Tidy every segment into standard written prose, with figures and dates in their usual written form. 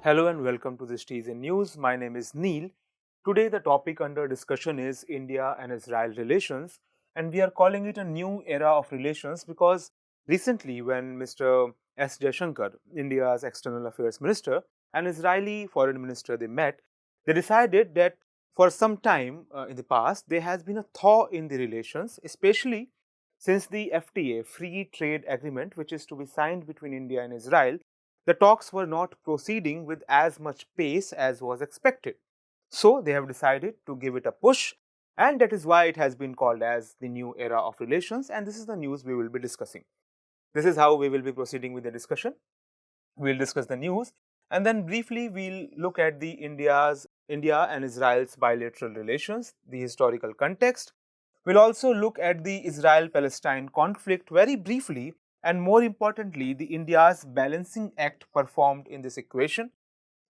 Hello and welcome to Drishti IAS News. My name is Neil. Today the topic under discussion is India and Israel relations, and we are calling it a new era of relations because recently when Mr. S. Jaishankar, India's External Affairs Minister, and Israeli Foreign Minister they met, they decided that for some time in the past there has been a thaw in the relations, especially since the FTA, Free Trade Agreement, which is to be signed between India and Israel. The talks were not proceeding with as much pace as was expected. So they have decided to give it a push, and that is why it has been called as the new era of relations, and this is the news we will be discussing. This is how we will be proceeding with the discussion. We'll discuss the news, and then briefly we'll look at the India and Israel's bilateral relations, the historical context. We'll also look at the Israel-Palestine conflict very briefly, and more importantly, the India's balancing act performed in this equation.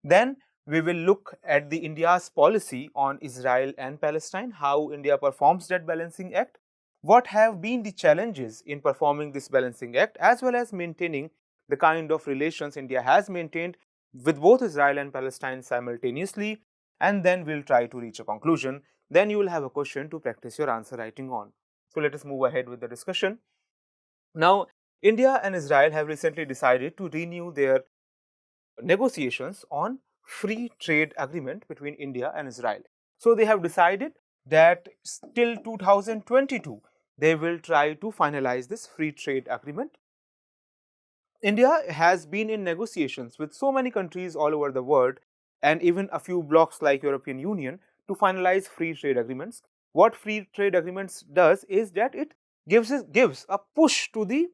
Then we will look at the India's policy on Israel and Palestine, how India performs that balancing act, what have been the challenges in performing this balancing act, as well as maintaining the kind of relations India has maintained with both Israel and Palestine simultaneously, and then we'll try to reach a conclusion. Then you will have a question to practice your answer writing on. So let us move ahead with the discussion. Now, India and Israel have recently decided to renew their negotiations on free trade agreement between India and Israel. So they have decided that till 2022 they will try to finalize this free trade agreement. India has been in negotiations with so many countries all over the world and even a few blocs like European Union to finalize free trade agreements. What free trade agreements does is that it gives a push to the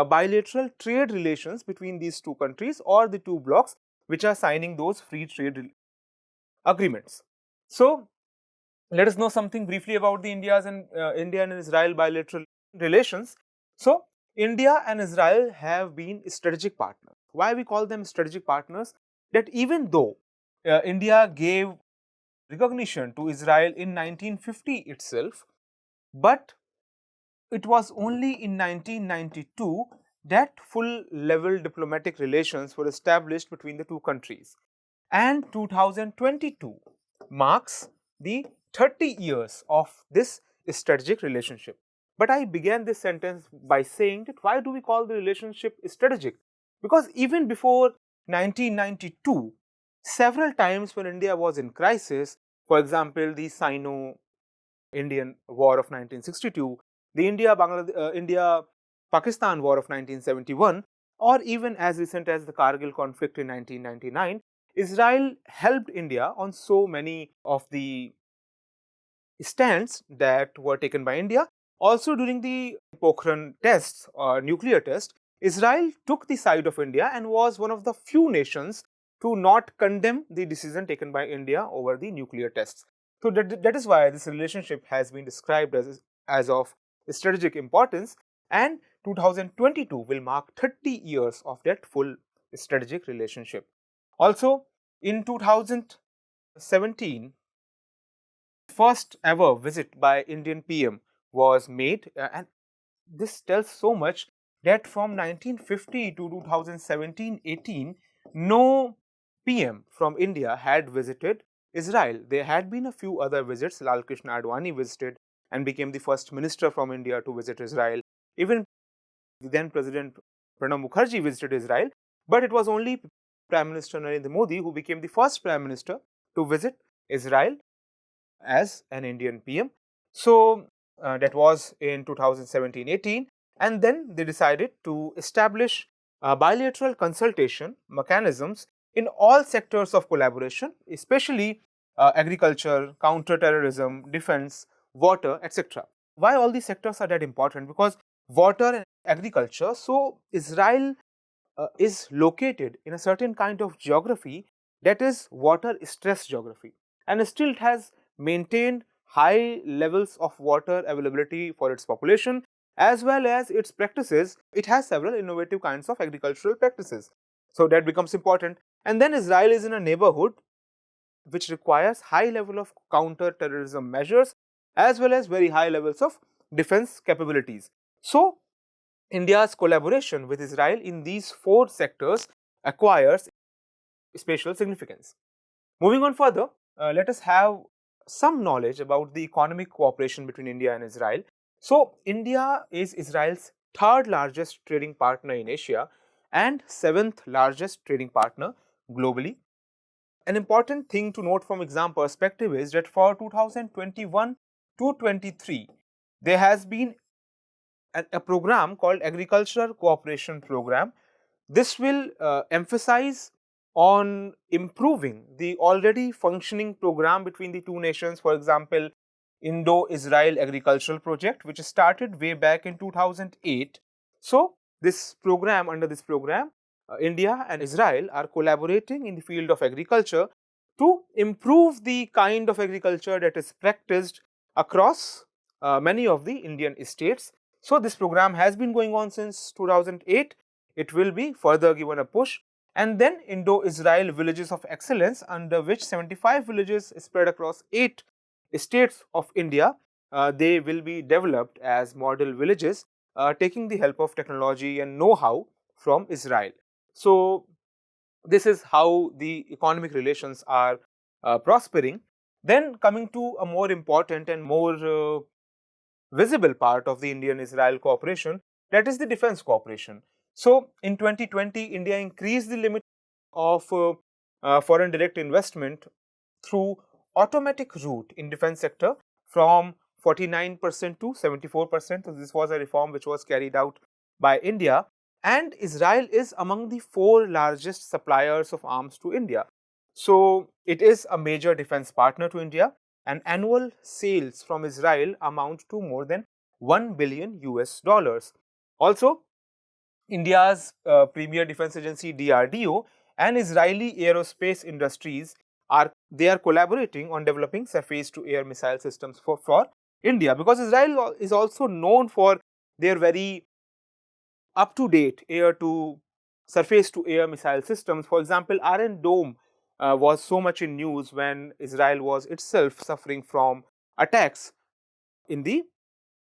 bilateral trade relations between these two countries or the two blocs which are signing those free trade agreements. So let us know something briefly about the India and Israel bilateral relations. So India and Israel have been strategic partners. Why we call them strategic partners? That even though India gave recognition to Israel in 1950 itself, but it was only in 1992 that full level diplomatic relations were established between the two countries. And 2022 marks the 30 years of this strategic relationship. But I began this sentence by saying that why do we call the relationship strategic? Because even before 1992, several times when India was in crisis, for example, the Sino-Indian War of 1962, the India-Pakistan War of 1971, or even as recent as the Kargil conflict in 1999, Israel helped India on so many of the stands that were taken by India. Also during the Pokhran tests or nuclear test, Israel took the side of India and was one of the few nations to not condemn the decision taken by India over the nuclear tests. So that is why this relationship has been described as of strategic importance, and 2022 will mark 30 years of that full strategic relationship. Also, in 2017, first ever visit by Indian PM was made, and this tells so much that from 1950 to 2017-18, no PM from India had visited Israel. There had been a few other visits. Lal Krishna Advani visited and became the first minister from India to visit Israel. Even the then President Pranab Mukherjee visited Israel, but it was only Prime Minister Narendra Modi who became the first Prime Minister to visit Israel as an Indian PM. So that was in 2017-18, and then they decided to establish bilateral consultation mechanisms in all sectors of collaboration, especially agriculture, counter-terrorism, defense, water, etc. Why all these sectors are that important? Because water and agriculture, so Israel is located in a certain kind of geography that is water stress geography, and still it has maintained high levels of water availability for its population as well as its practices. It has several innovative kinds of agricultural practices, so that becomes important. And then Israel is in a neighborhood which requires high level of counter-terrorism measures as well as very high levels of defense capabilities. So India's collaboration with Israel in these four sectors acquires spatial significance. Moving on further, let us have some knowledge about the economic cooperation between India and Israel. So, India is Israel's third largest trading partner in Asia and seventh largest trading partner globally. An important thing to note from exam perspective is that for 2021 to 23, there has been a program called Agriculture Cooperation Program. This will emphasize on improving the already functioning program between the two nations. For example, Indo-Israel Agricultural Project, which started way back in 2008. So, under this program, India and Israel are collaborating in the field of agriculture to improve the kind of agriculture that is practiced across many of the Indian states. So, this program has been going on since 2008. It will be further given a push. And then Indo-Israel Villages of Excellence, under which 75 villages spread across 8 states of India, they will be developed as model villages, taking the help of technology and know-how from Israel. So, this is how the economic relations are prospering. Then coming to a more important and more visible part of the Indian-Israel cooperation, that is the defense cooperation. So, in 2020, India increased the limit of foreign direct investment through automatic route in defense sector from 49% to 74%. So, this was a reform which was carried out by India, and Israel is among the 4 largest suppliers of arms to India. So, it is a major defense partner to India, and annual sales from Israel amount to more than 1 billion US dollars. Also, India's premier defense agency DRDO and Israeli aerospace industries are collaborating on developing surface to air missile systems for India, because Israel is also known for their very up to date air to surface to air missile systems. For example, Iron Dome was so much in news when Israel was itself suffering from attacks in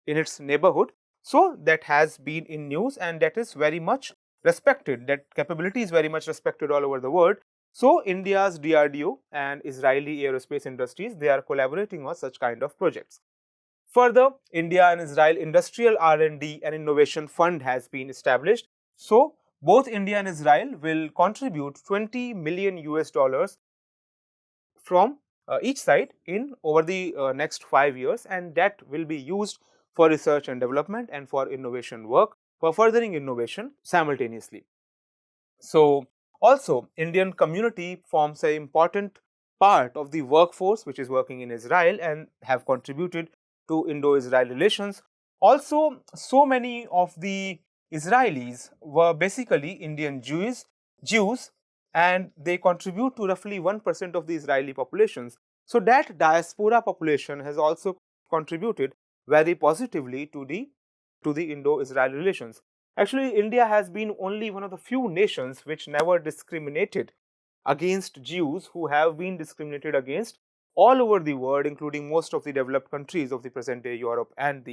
its neighborhood. So, that has been in news, and that is very much respected. That capability is very much respected all over the world. So, India's DRDO and Israeli aerospace industries, they are collaborating on such kind of projects. Further, India and Israel Industrial R&D and Innovation Fund has been established. So, both India and Israel will contribute 20 million US dollars from each side in over the next 5 years, and that will be used for research and development and for innovation work, for furthering innovation simultaneously. So, also Indian community forms an important part of the workforce which is working in Israel and have contributed to Indo-Israel relations. Also, so many of the Israelis were basically Indian Jews, and they contribute to roughly 1% of the Israeli populations. So, that diaspora population has also contributed very positively to the Indo-Israel relations. Actually, India has been only one of the few nations which never discriminated against Jews, who have been discriminated against all over the world, including most of the developed countries of the present day Europe and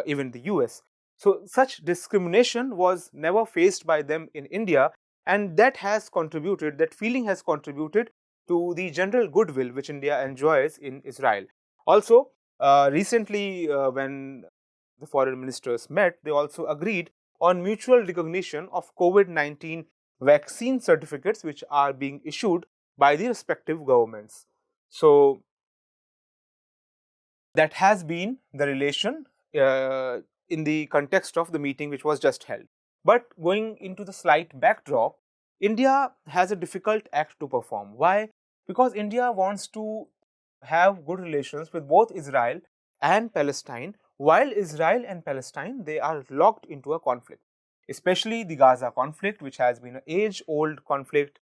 even the US. So, such discrimination was never faced by them in India, and that feeling has contributed to the general goodwill which India enjoys in Israel. Also, recently when the foreign ministers met, they also agreed on mutual recognition of COVID-19 vaccine certificates which are being issued by the respective governments. So, that has been the relation in the context of the meeting which was just held. But going into the slight backdrop, India has a difficult act to perform. Why? Because India wants to have good relations with both Israel and Palestine, while Israel and Palestine, they are locked into a conflict, especially the Gaza conflict, which has been an age-old conflict.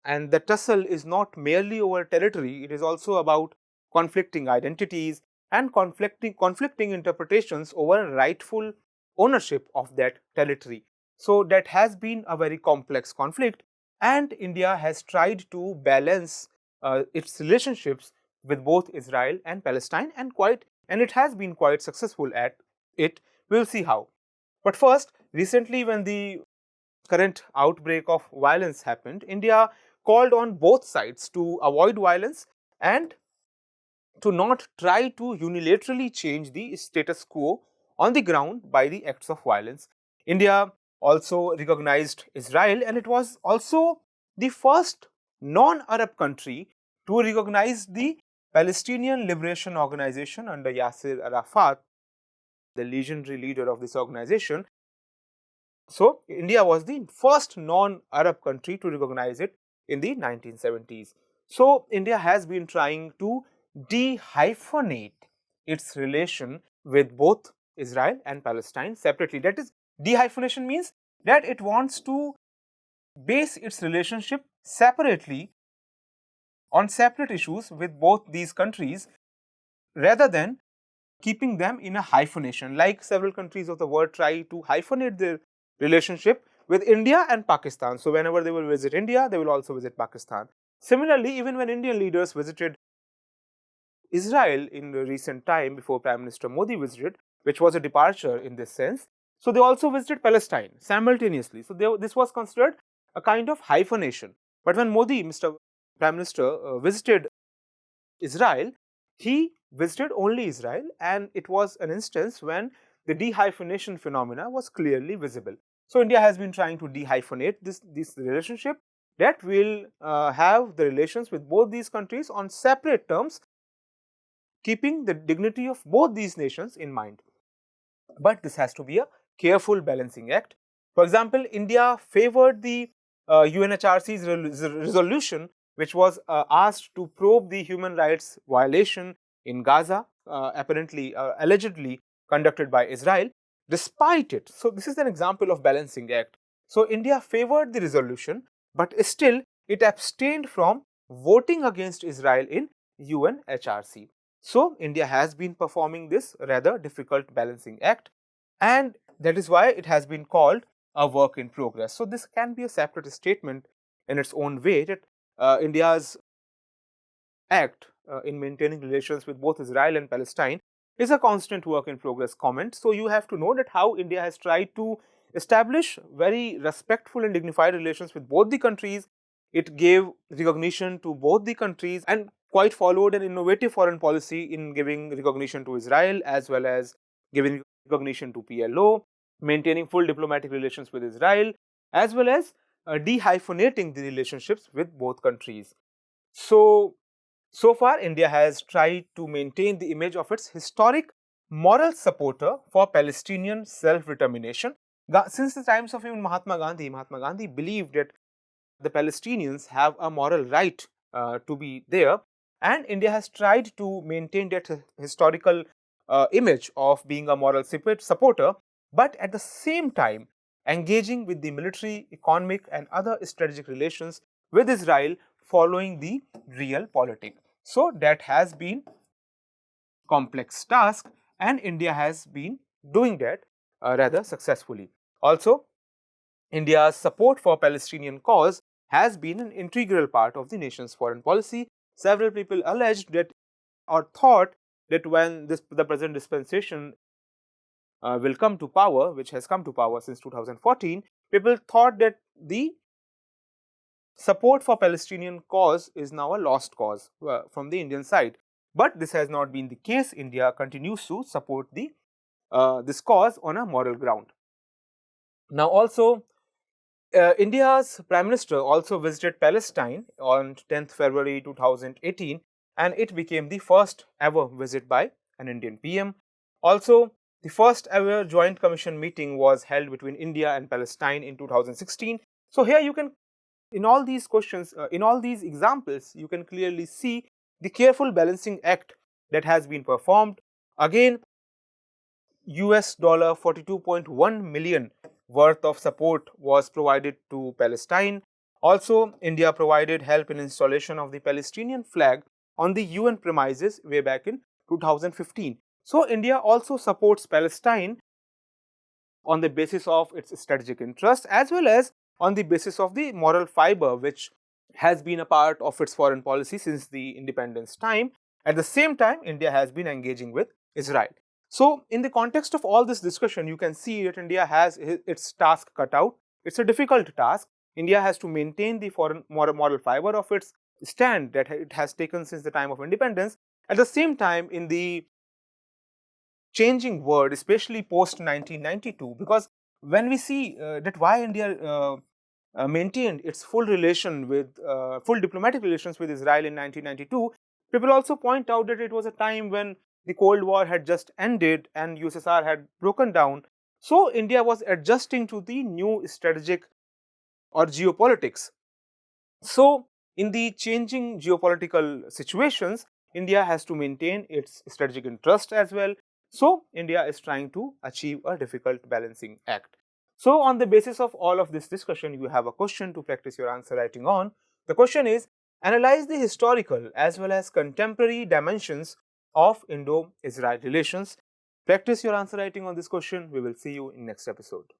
And the tussle is not merely over territory, it is also about conflicting identities and conflicting interpretations over rightful ownership of that territory. So, that has been a very complex conflict, and India has tried to balance its relationships with both Israel and Palestine, and it has been quite successful at it. We'll see how. But first, recently when the current outbreak of violence happened, India called on both sides to avoid violence and to not try to unilaterally change the status quo on the ground by the acts of violence. India also recognized Israel, and it was also the first non-Arab country to recognize the Palestinian Liberation Organization under Yasser Arafat, the legendary leader of this organization. So, India was the first non-Arab country to recognize it in the 1970s. So, India has been trying to dehyphenate its relation with both Israel and Palestine separately. That is, dehyphenation means that it wants to base its relationship separately on separate issues with both these countries rather than keeping them in a hyphenation, like several countries of the world try to hyphenate their relationship with India and Pakistan. So, whenever they will visit India, they will also visit Pakistan. Similarly, even when Indian leaders visited Israel in the recent time before Prime Minister Modi visited, which was a departure in this sense, so they also visited Palestine simultaneously. So, this was considered a kind of hyphenation. But when Modi, Mr. Prime Minister, visited Israel, he visited only Israel, and it was an instance when the dehyphenation phenomena was clearly visible. So, India has been trying to dehyphenate this relationship that will have the relations with both these countries on separate terms, keeping the dignity of both these nations in mind. But this has to be a careful balancing act. For example, India favored the UNHRC's resolution, which was asked to probe the human rights violation in Gaza, allegedly conducted by Israel, despite it. So, this is an example of balancing act. So, India favored the resolution, but still it abstained from voting against Israel in UNHRC. So, India has been performing this rather difficult balancing act, and that is why it has been called a work in progress. So, this can be a separate statement in its own way that India's act in maintaining relations with both Israel and Palestine is a constant work in progress comment. So, you have to know that how India has tried to establish very respectful and dignified relations with both the countries. It gave recognition to both the countries and quite followed an innovative foreign policy in giving recognition to Israel as well as giving recognition to PLO, maintaining full diplomatic relations with Israel, as well as dehyphenating the relationships with both countries. So far, India has tried to maintain the image of its historic moral supporter for Palestinian self-determination. Since the times of even Mahatma Gandhi believed that the Palestinians have a moral right to be there, and India has tried to maintain that historical image of being a moral supporter, but at the same time engaging with the military, economic and other strategic relations with Israel following the realpolitik. So, that has been complex task, and India has been doing that rather successfully. Also, India's support for Palestinian cause has been an integral part of the nation's foreign policy. Several people alleged that or thought that when the present dispensation will come to power, which has come to power since 2014, people thought that the support for Palestinian cause is now a lost cause from the Indian side. But this has not been the case. India continues to support this cause on a moral ground. Now, also, India's Prime Minister also visited Palestine on 10th February 2018, and it became the first ever visit by an Indian PM. Also, the first ever Joint Commission meeting was held between India and Palestine in 2016. So, here you can, in all these questions, in all these examples, you can clearly see the careful balancing act that has been performed. Again, US dollar 42.1 million worth of support was provided to Palestine. Also, India provided help in installation of the Palestinian flag on the UN premises way back in 2015. So, India also supports Palestine on the basis of its strategic interest as well as on the basis of the moral fiber which has been a part of its foreign policy since the independence time. At the same time, India has been engaging with Israel. So, in the context of all this discussion, you can see that India has its task cut out. It's a difficult task. India has to maintain the foreign moral fiber of its stand that it has taken since the time of independence. At the same time, in the changing world, especially post 1992, because when we see that why India maintained its full diplomatic relations with Israel in 1992, people also point out that it was a time when the Cold War had just ended and USSR had broken down. So India was adjusting to the new strategic or geopolitics. So, in the changing geopolitical situations, India has to maintain its strategic interest as well. So, India is trying to achieve a difficult balancing act. So, on the basis of all of this discussion, you have a question to practice your answer writing on. The question is, analyze the historical as well as contemporary dimensions of Indo-Israel relations. Practice your answer writing on this question. We will see you in next episode.